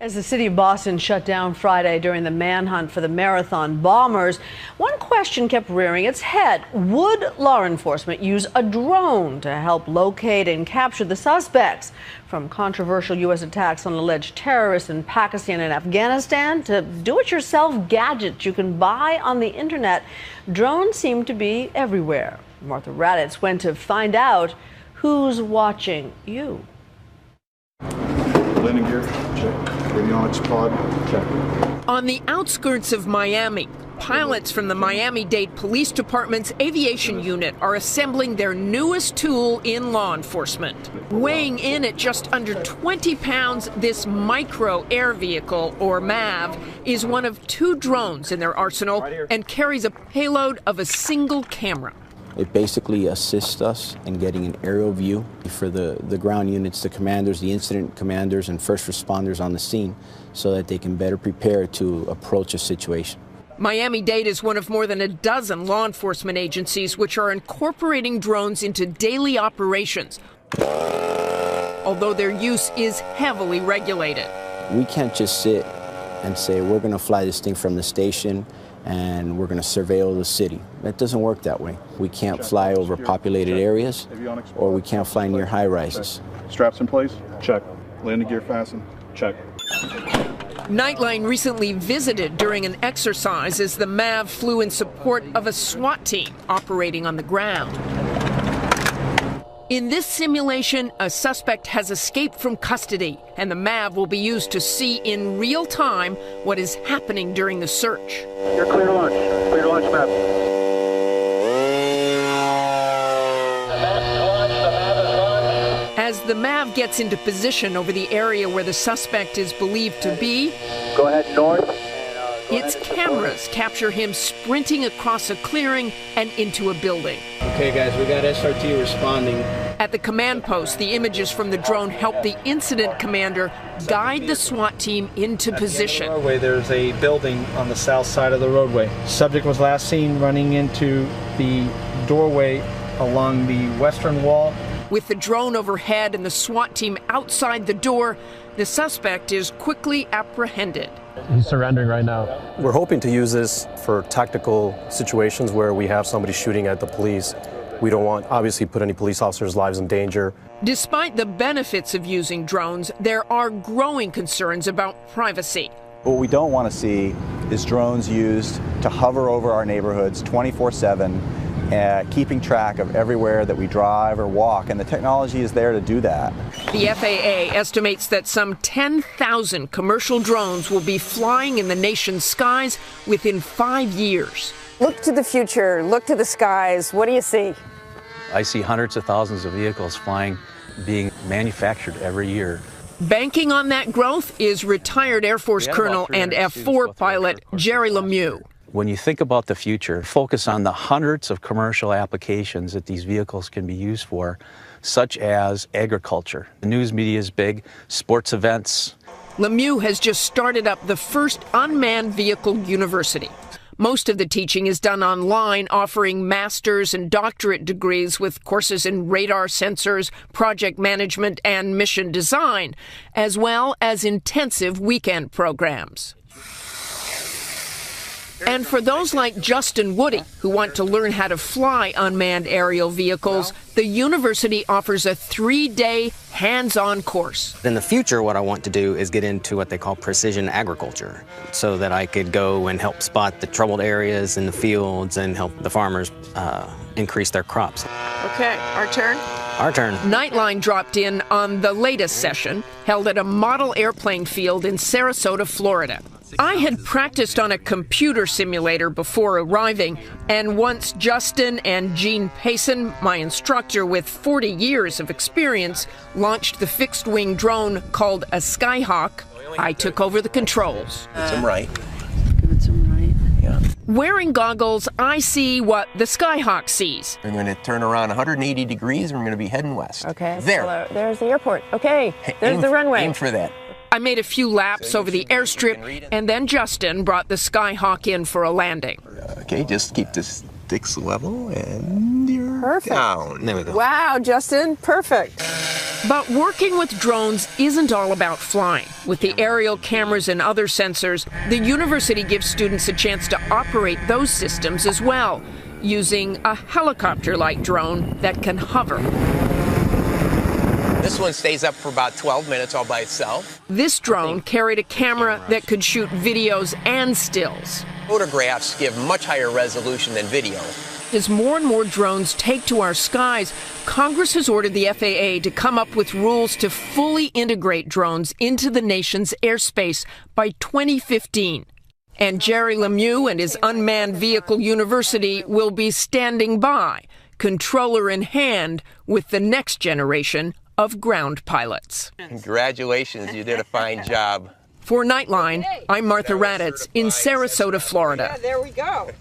As the city of Boston shut down Friday during the manhunt for the marathon bombers, one question kept rearing its head. Would law enforcement use a drone to help locate and capture the suspects? From controversial U.S. attacks on alleged terrorists in Pakistan and Afghanistan to do-it-yourself gadgets you can buy on the internet, drones seem to be everywhere. Martha Raddatz went to find out who's watching you. Landing gear, check. Avionics pod, check. On the outskirts of Miami, pilots from the Miami-Dade Police Department's aviation unit are assembling their newest tool in law enforcement. Weighing in at just under 20 pounds, this micro air vehicle, or MAV, is one of 2 drones in their arsenal and carries a payload of a single camera. It basically assists us in getting an aerial view for the ground units, the commanders, the incident commanders, and first responders on the scene so that they can better prepare to approach a situation. Miami-Dade is one of more than a dozen law enforcement agencies which are incorporating drones into daily operations, although their use is heavily regulated. We can't just sit and say, we're going to fly this thing from the station and we're going to surveil the city. That doesn't work that way. We can't fly over populated areas, or we can't fly near high rises. Straps in place? Check. Landing gear fastened? Check. Nightline recently visited during an exercise as the MAV flew in support of a SWAT team operating on the ground. In this simulation, a suspect has escaped from custody, and the MAV will be used to see in real time what is happening during the search. You're clear to launch. Clear to launch, MAV. As the MAV gets into position over the area where the suspect is believed to be, go ahead north. Its cameras capture him sprinting across a clearing and into a building. Okay, guys, we got SRT responding. At the command post, the images from the drone help the incident commander guide the SWAT team into position. There's a building on the south side of the roadway. Subject was last seen running into the doorway along the western wall. With the drone overhead and the SWAT team outside the door, the suspect is quickly apprehended. He's surrendering right now. We're hoping to use this for tactical situations where we have somebody shooting at the police. We don't want, obviously, put any police officers' lives in danger. Despite the benefits of using drones, there are growing concerns about privacy. What we don't want to see is drones used to hover over our neighborhoods 24/7, keeping track of everywhere that we drive or walk, and the technology is there to do that. The FAA estimates that some 10,000 commercial drones will be flying in the nation's skies within 5 years. Look to the future, look to the skies. What do you see? I see hundreds of thousands of vehicles flying, being manufactured every year. Banking on that growth is retired Air Force Colonel and F-4 pilot Jerry Lemieux. When you think about the future, focus on the hundreds of commercial applications that these vehicles can be used for, such as agriculture. The news media is big, sports events. Lemieux has just started up the first unmanned vehicle university. Most of the teaching is done online, offering master's and doctorate degrees with courses in radar sensors, project management, and mission design, as well as intensive weekend programs. And for those like Justin Woody, who want to learn how to fly unmanned aerial vehicles, the university offers a 3-day hands-on course. In the future, what I want to do is get into what they call precision agriculture, so that I could go and help spot the troubled areas in the fields and help the farmers increase their crops. Okay, our turn? Our turn. Nightline dropped in on the latest session, held at a model airplane field in Sarasota, Florida. I had practiced on a computer simulator before arriving, and once Justin and Gene Payson, my instructor with 40 years of experience, launched the fixed-wing drone called a Skyhawk, I took over the controls. Get some right. Give it some right. Yeah. Wearing goggles, I see what the Skyhawk sees. We're going to turn around 180 degrees, and we're going to be heading west. Okay. There. So there's the airport. Okay. There's the runway. Aim for that. I made a few laps over the airstrip, and then Justin brought the Skyhawk in for a landing. Okay, just keep the sticks level, and you're perfect. Down. There we go. Wow, Justin, perfect. But working with drones isn't all about flying. With the aerial cameras and other sensors, the university gives students a chance to operate those systems as well, using a helicopter-like drone that can hover. This one stays up for about 12 minutes all by itself. This drone carried a camera that could shoot videos and stills. Photographs give much higher resolution than video. As more and more drones take to our skies, Congress has ordered the FAA to come up with rules to fully integrate drones into the nation's airspace by 2015. And Jerry Lemieux and his Unmanned Vehicle University will be standing by, controller in hand, with the next generation of ground pilots. Congratulations, you did a fine job. For Nightline, I'm Martha Raddatz in Sarasota, Florida. Yeah, there we go.